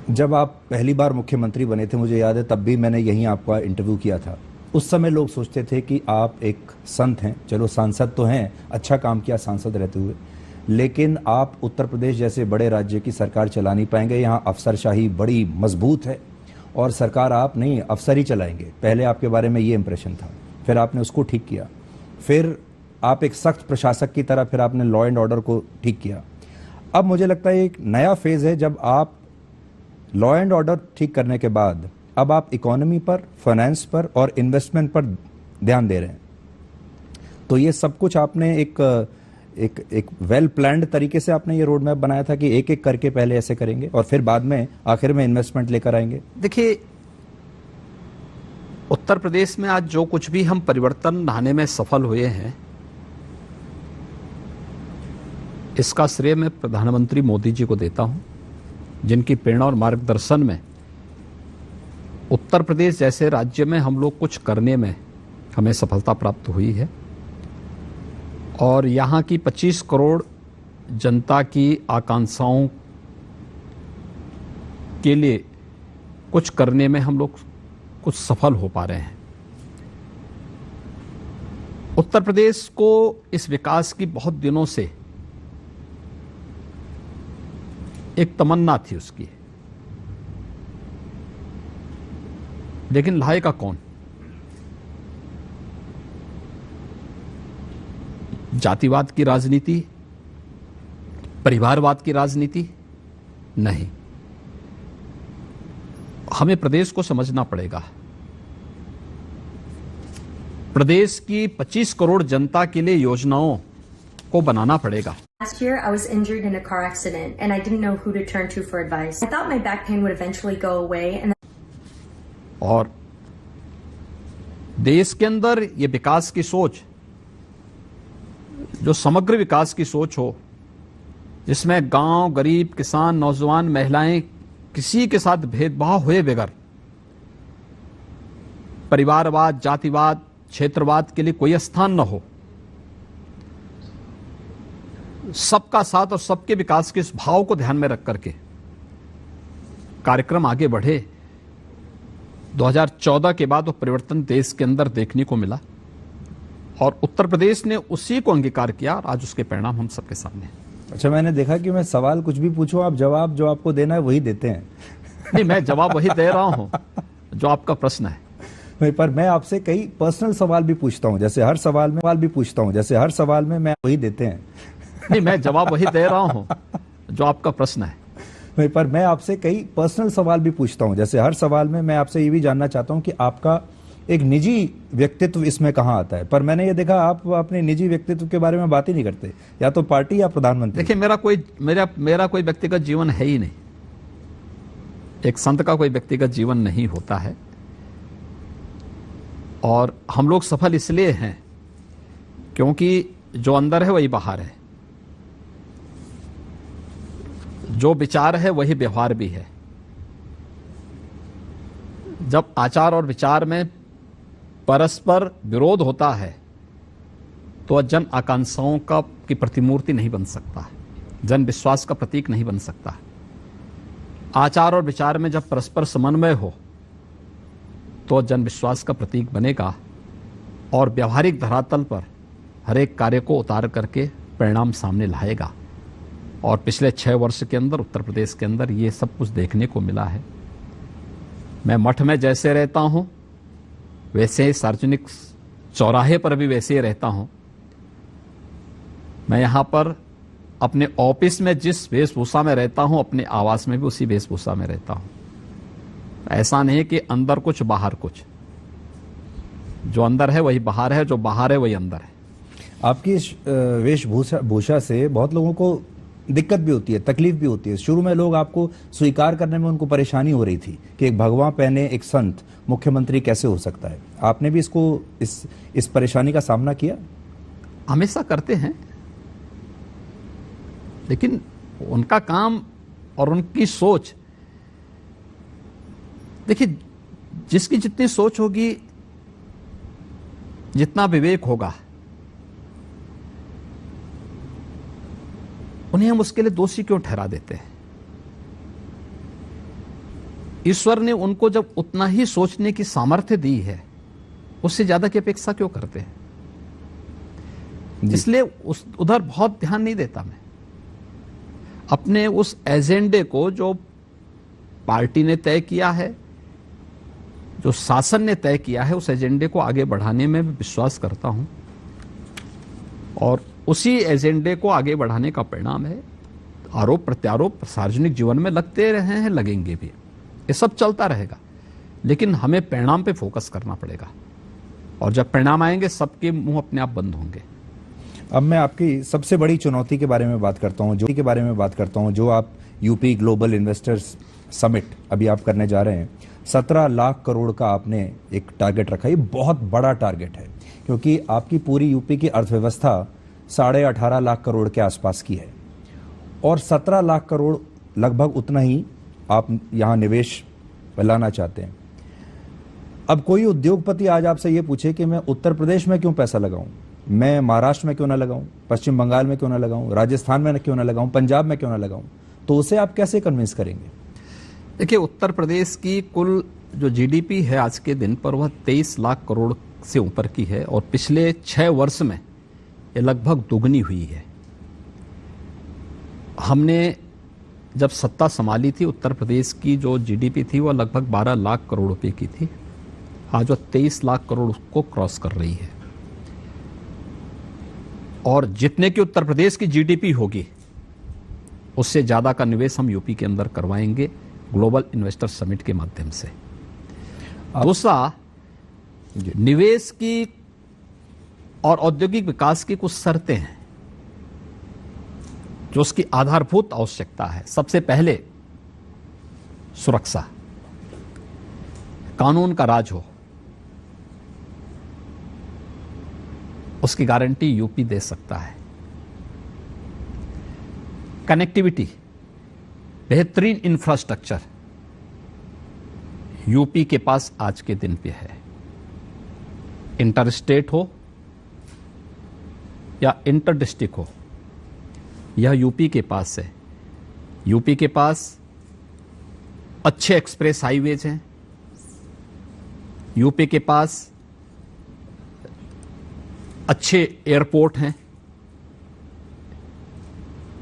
जब आप पहली बार मुख्यमंत्री बने थे, मुझे याद है, तब भी मैंने यहीं आपका इंटरव्यू किया था। उस समय लोग सोचते थे कि आप एक संत हैं, चलो सांसद तो हैं, अच्छा काम किया सांसद रहते हुए, लेकिन आप उत्तर प्रदेश जैसे बड़े राज्य की सरकार चला नहीं पाएंगे। यहाँ अफसरशाही बड़ी मजबूत है और सरकार आप नहीं, अफसर ही चलाएंगे। पहले आपके बारे में ये इंप्रेशन था, फिर आपने उसको ठीक किया, फिर आप एक सख्त प्रशासक की तरह फिर आपने लॉ एंड ऑर्डर को ठीक किया। अब मुझे लगता है एक नया फेज है, जब आप लॉ एंड ऑर्डर ठीक करने के बाद अब आप इकोनॉमी पर, फाइनेंस पर और इन्वेस्टमेंट पर ध्यान दे रहे हैं। तो ये सब कुछ आपने एक वेल प्लान्ड तरीके से आपने ये रोड मैप बनाया था कि एक एक करके पहले ऐसे करेंगे और फिर बाद में आखिर में इन्वेस्टमेंट लेकर आएंगे। देखिए, उत्तर प्रदेश में आज जो कुछ भी हम परिवर्तन लाने में सफल हुए हैं, इसका श्रेय मैं प्रधानमंत्री मोदी जी को देता हूं, जिनकी प्रेरणा और मार्गदर्शन में उत्तर प्रदेश जैसे राज्य में हम लोग कुछ करने में हमें सफलता प्राप्त हुई है। और यहाँ की 25 करोड़ जनता की आकांक्षाओं के लिए कुछ करने में हम लोग कुछ सफल हो पा रहे हैं। उत्तर प्रदेश को इस विकास की बहुत दिनों से एक तमन्ना थी उसकी, लेकिन लाएगा कौन? जातिवाद की राजनीति, परिवारवाद की राजनीति नहीं। हमें प्रदेश को समझना पड़ेगा। प्रदेश की 25 करोड़ जनता के लिए योजनाओं को बनाना पड़ेगा। Last year, I was injured in a car accident and I didn't know who to turn to for advice. I thought my back pain would eventually go away and और देश के अंदर ये विकास की सोच, जो समग्र विकास की सोच हो, जिसमें गांव, गरीब, किसान, नौजवान, महिलाएं, किसी के साथ भेदभाव हुए बगैर परिवारवाद, जातिवाद, क्षेत्रवाद के लिए कोई स्थान न हो, सबका साथ और सबके विकास के इस भाव को ध्यान में रख करके कार्यक्रम आगे बढ़े। 2014 के बाद वो परिवर्तन देश के अंदर देखने को मिला और उत्तर प्रदेश ने उसी को अंगीकार किया और आज उसके परिणाम हम सबके सामने हैं। अच्छा, मैंने देखा कि मैं सवाल कुछ भी पूछूं, आप जवाब जो आपको देना है वही देते हैं। नहीं, मैं जवाब वही दे रहा हूं जो आपका प्रश्न है। पर मैं आपसे कई पर्सनल सवाल भी पूछता हूं, जैसे हर सवाल में मैं वही देते हैं। नहीं, मैं जवाब वही दे रहा हूं जो आपका प्रश्न है। पर मैं आपसे कई पर्सनल सवाल भी पूछता हूं, जैसे हर सवाल में मैं आपसे ये भी जानना चाहता हूं कि आपका एक निजी व्यक्तित्व इसमें कहां आता है। पर मैंने ये देखा आप अपने निजी व्यक्तित्व के बारे में बात ही नहीं करते, या तो पार्टी या प्रधानमंत्री। देखिए, मेरा कोई व्यक्तिगत जीवन है ही नहीं। एक संत का कोई व्यक्तिगत जीवन नहीं होता है और हम लोग सफल इसलिए हैं क्योंकि जो अंदर है वही बाहर है, जो विचार है वही व्यवहार भी है। जब आचार और विचार में परस्पर विरोध होता है तो जन आकांक्षाओं की प्रतिमूर्ति नहीं बन सकता है, जन विश्वास का प्रतीक नहीं बन सकता है। आचार और विचार में जब परस्पर समन्वय हो तो जन विश्वास का प्रतीक बनेगा और व्यवहारिक धरातल पर हर एक कार्य को उतार करके परिणाम सामने लाएगा। और पिछले 6 वर्ष के अंदर उत्तर प्रदेश के अंदर ये सब कुछ देखने को मिला है। मैं मठ में जैसे रहता हूं वैसे ही सार्वजनिक चौराहे पर भी वैसे ही रहता हूं। मैं यहां पर अपने ऑफिस में जिस वेशभूषा में रहता हूं, अपने आवास में भी उसी वेशभूषा में रहता हूं। ऐसा नहीं कि अंदर कुछ बाहर कुछ, जो अंदर है वही बाहर है, जो बाहर है वही अंदर है। आपकी इस वेशभूषा से बहुत लोगों को दिक्कत भी होती है, तकलीफ भी होती है। शुरू में लोग आपको स्वीकार करने में उनको परेशानी हो रही थी कि एक भगवा पहने एक संत मुख्यमंत्री कैसे हो सकता है। आपने भी इस परेशानी का सामना किया? हमेशा करते हैं, लेकिन उनका काम और उनकी सोच, देखिए, जिसकी जितनी सोच होगी, जितना विवेक होगा, उन्हें हम उसके लिए दोषी क्यों ठहरा देते हैं? ईश्वर ने उनको जब उतना ही सोचने की सामर्थ्य दी है, उससे ज्यादा की अपेक्षा क्यों करते हैं? इसलिए उधर बहुत ध्यान नहीं देता मैं। अपने उस एजेंडे को जो पार्टी ने तय किया है, जो शासन ने तय किया है, उस एजेंडे को आगे बढ़ाने में विश्वास करता हूं, और उसी एजेंडे को आगे बढ़ाने का परिणाम है आरोप प्रत्यारोप सार्वजनिक जीवन में लगते रहे हैं, लगेंगे भी, ये सब चलता रहेगा। लेकिन हमें परिणाम पे फोकस करना पड़ेगा, और जब परिणाम आएंगे सबके मुंह अपने आप बंद होंगे। अब मैं आपकी सबसे बड़ी चुनौती के बारे में बात करता हूं, जो आप यूपी ग्लोबल इन्वेस्टर्स समिट अभी आप करने जा रहे हैं। 17 लाख करोड़ का आपने एक टारगेट रखा। ये बहुत बड़ा टारगेट है, क्योंकि आपकी पूरी यूपी की अर्थव्यवस्था 18.5 लाख करोड़ के आसपास की है, और 17 लाख करोड़ लगभग उतना ही आप यहां निवेश लाना चाहते हैं। अब कोई उद्योगपति आज आपसे ये पूछे कि मैं उत्तर प्रदेश में क्यों पैसा लगाऊं, मैं महाराष्ट्र में क्यों ना लगाऊं, पश्चिम बंगाल में क्यों ना लगाऊं, राजस्थान में क्यों ना लगाऊं, पंजाब में क्यों ना लगाऊं, तो उसे आप कैसे कन्विंस करेंगे? देखिए, उत्तर प्रदेश की कुल जो जीडीपी है आज के दिन पर, वह 23 लाख करोड़ से ऊपर की है, और पिछले 6 वर्ष में ये लगभग दुगनी हुई है। हमने जब सत्ता संभाली थी, उत्तर प्रदेश की जो जीडीपी थी वह लगभग 12 लाख करोड़ रुपए की थी। आज वह 23 लाख करोड़ को क्रॉस कर रही है, और जितने की उत्तर प्रदेश की जीडीपी होगी, उससे ज्यादा का निवेश हम यूपी के अंदर करवाएंगे ग्लोबल इन्वेस्टर समिट के माध्यम से। दूसरा, निवेश की और औद्योगिक विकास की कुछ शर्तें हैं जो उसकी आधारभूत आवश्यकता है। सबसे पहले सुरक्षा, कानून का राज हो, उसकी गारंटी यूपी दे सकता है। कनेक्टिविटी, बेहतरीन इंफ्रास्ट्रक्चर यूपी के पास आज के दिन पे है। इंटर स्टेट हो या इंटर डिस्ट्रिक्ट हो, यह यूपी के पास है। यूपी के पास अच्छे एक्सप्रेस हाईवेज हैं, यूपी के पास अच्छे एयरपोर्ट हैं,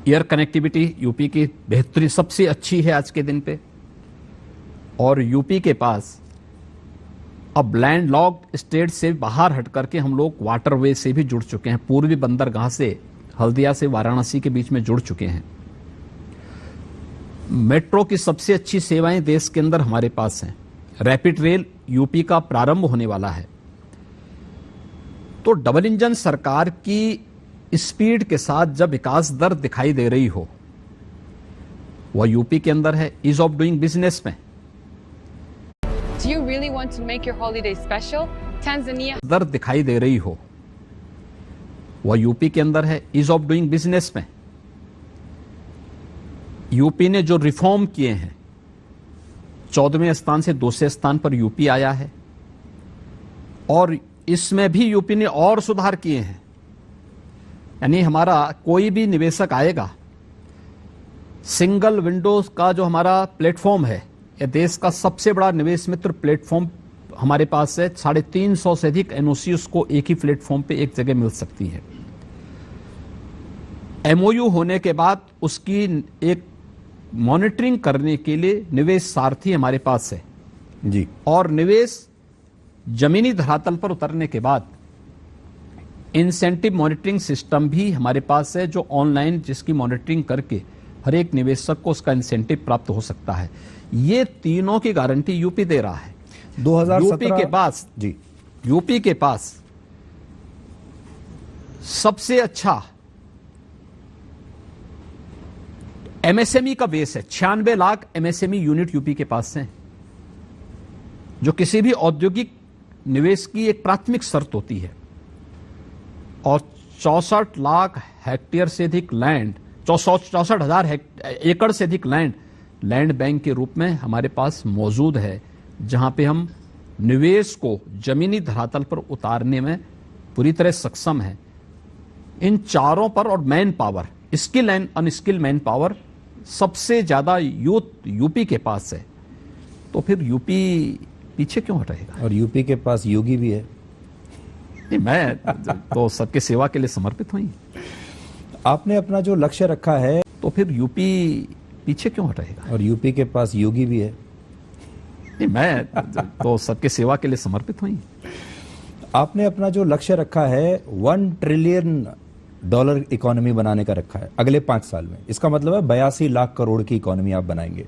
एयर कनेक्टिविटी यूपी की बेहतरीन सबसे अच्छी है आज के दिन पे, और यूपी के पास अब लैंड लॉक्ड स्टेट से बाहर हट करके हम लोग वाटरवे से भी जुड़ चुके हैं। पूर्वी बंदरगाह से हल्दिया से वाराणसी के बीच में जुड़ चुके हैं। मेट्रो की सबसे अच्छी सेवाएं देश के अंदर हमारे पास हैं। रैपिड रेल यूपी का प्रारंभ होने वाला है। तो डबल इंजन सरकार की स्पीड के साथ जब विकास दर दिखाई दे रही हो, वह यूपी के अंदर है। ईज ऑफ डूइंग बिजनेस में Do you really want to make your holiday special? Tanzania दर दिखाई दे रही हो, वह यूपी के अंदर है। ईज ऑफ डूइंग बिजनेस में यूपी ने जो रिफॉर्म किए हैं, 14वें स्थान से 2वें स्थान पर यूपी आया है, और इसमें भी यूपी ने और सुधार किए हैं। यानी हमारा कोई भी निवेशक आएगा, सिंगल विंडोज का जो हमारा प्लेटफॉर्म है, यह देश का सबसे बड़ा निवेश मित्र प्लेटफॉर्म हमारे पास है। 350 से अधिक एनओसी उसको एक ही प्लेटफॉर्म पे एक जगह मिल सकती है। एमओयू होने के बाद उसकी एक मॉनिटरिंग करने के लिए निवेश सारथी हमारे पास है जी, और निवेश जमीनी धरातल पर उतरने के बाद इंसेंटिव मॉनिटरिंग सिस्टम भी हमारे पास है, जो ऑनलाइन जिसकी मॉनिटरिंग करके हर एक निवेशक को उसका इंसेंटिव प्राप्त हो सकता है। ये तीनों की गारंटी यूपी दे रहा है। 2017 यूपी के पास जी, यूपी के पास सबसे अच्छा एमएसएमई का बेस है। 96 लाख एमएसएमई यूनिट यूपी के पास हैं, जो किसी भी औद्योगिक निवेश की एक प्राथमिक शर्त होती है। और 64 लाख हेक्टेयर से अधिक लैंड, 64,000 एकड़ से अधिक लैंड बैंक के रूप में हमारे पास मौजूद है, जहां पे हम निवेश को जमीनी धरातल पर उतारने में पूरी तरह सक्षम है। इन चारों पर, और man power, skill and unskilled man power सबसे ज्यादा यूथ यूपी के पास है। तो फिर यूपी पीछे क्यों हटेगा? और यूपी के पास योगी भी है। नहीं, मैं तो सबके सेवा के लिए समर्पित हुई। आपने अपना जो लक्ष्य रखा है, तो फिर यूपी पीछे क्यों हटेगा? और यूपी के पास योगी भी है। नहीं, मैं तो सबके सेवा के लिए समर्पित हुई। आपने अपना जो लक्ष्य रखा है $1 ट्रिलियन इकोनॉमी बनाने का रखा है अगले 5 साल में। इसका मतलब है 82 लाख करोड़ की इकोनॉमी आप बनाएंगे।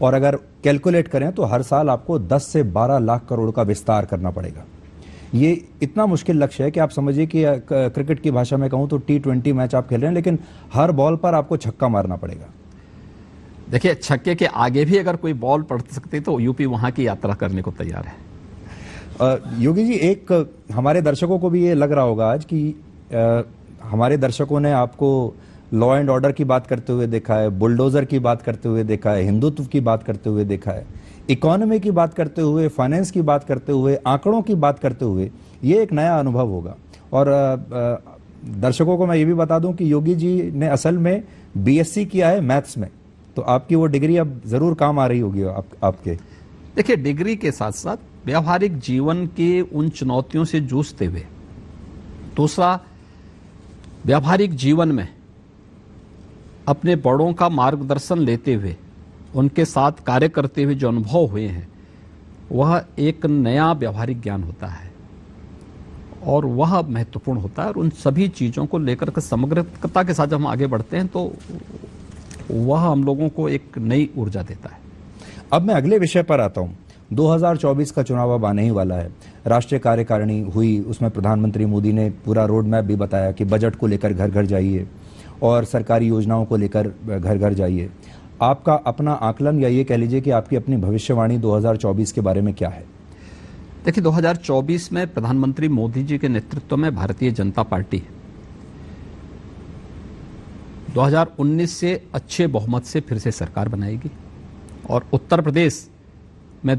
और अगर कैलकुलेट करें तो हर साल आपको 10 से 12 लाख करोड़ का विस्तार करना पड़ेगा। ये इतना मुश्किल लक्ष्य है कि आप समझिए कि क्रिकेट की भाषा में कहूं तो T20 मैच आप खेल रहे हैं, लेकिन हर बॉल पर आपको छक्का मारना पड़ेगा। देखिए, छक्के के आगे भी अगर कोई बॉल पड़ सकती तो यूपी वहां की यात्रा करने को तैयार है। योगी जी, एक हमारे दर्शकों को भी ये लग रहा होगा आज कि हमारे दर्शकों ने आपको लॉ एंड ऑर्डर की बात करते हुए देखा है, बुलडोजर की बात करते हुए देखा है, हिंदुत्व की बात करते हुए देखा है, इकोनॉमी की बात करते हुए, फाइनेंस की बात करते हुए, आंकड़ों की बात करते हुए। ये एक नया अनुभव होगा। और दर्शकों को मैं ये भी बता दूं कि योगी जी ने असल में BSc किया है मैथ्स में, तो आपकी वो डिग्री अब जरूर काम आ रही होगी आपके। देखिए, डिग्री के साथ साथ व्यावहारिक जीवन के उन चुनौतियों से जूझते हुए, दूसरा व्यावहारिक जीवन में अपने बड़ों का मार्गदर्शन लेते हुए, उनके साथ कार्य करते हुए जो अनुभव हुए हैं, वह एक नया व्यावहारिक ज्ञान होता है और वह महत्वपूर्ण होता है। और उन सभी चीज़ों को लेकर के समग्रता के साथ जब हम आगे बढ़ते हैं तो वह हम लोगों को एक नई ऊर्जा देता है। अब मैं अगले विषय पर आता हूं। 2024 का चुनाव अब आने ही वाला है। राष्ट्रीय कार्यकारिणी हुई, उसमें प्रधानमंत्री मोदी ने पूरा रोड मैप भी बताया कि बजट को लेकर घर घर जाइए और सरकारी योजनाओं को लेकर घर घर जाइए। आपका अपना आकलन या ये कह लीजिए कि आपकी अपनी भविष्यवाणी 2024 के बारे में क्या है? देखिए, 2024 में प्रधानमंत्री मोदी जी के नेतृत्व में भारतीय जनता पार्टी 2019 से अच्छे बहुमत से फिर से सरकार बनाएगी और उत्तर प्रदेश में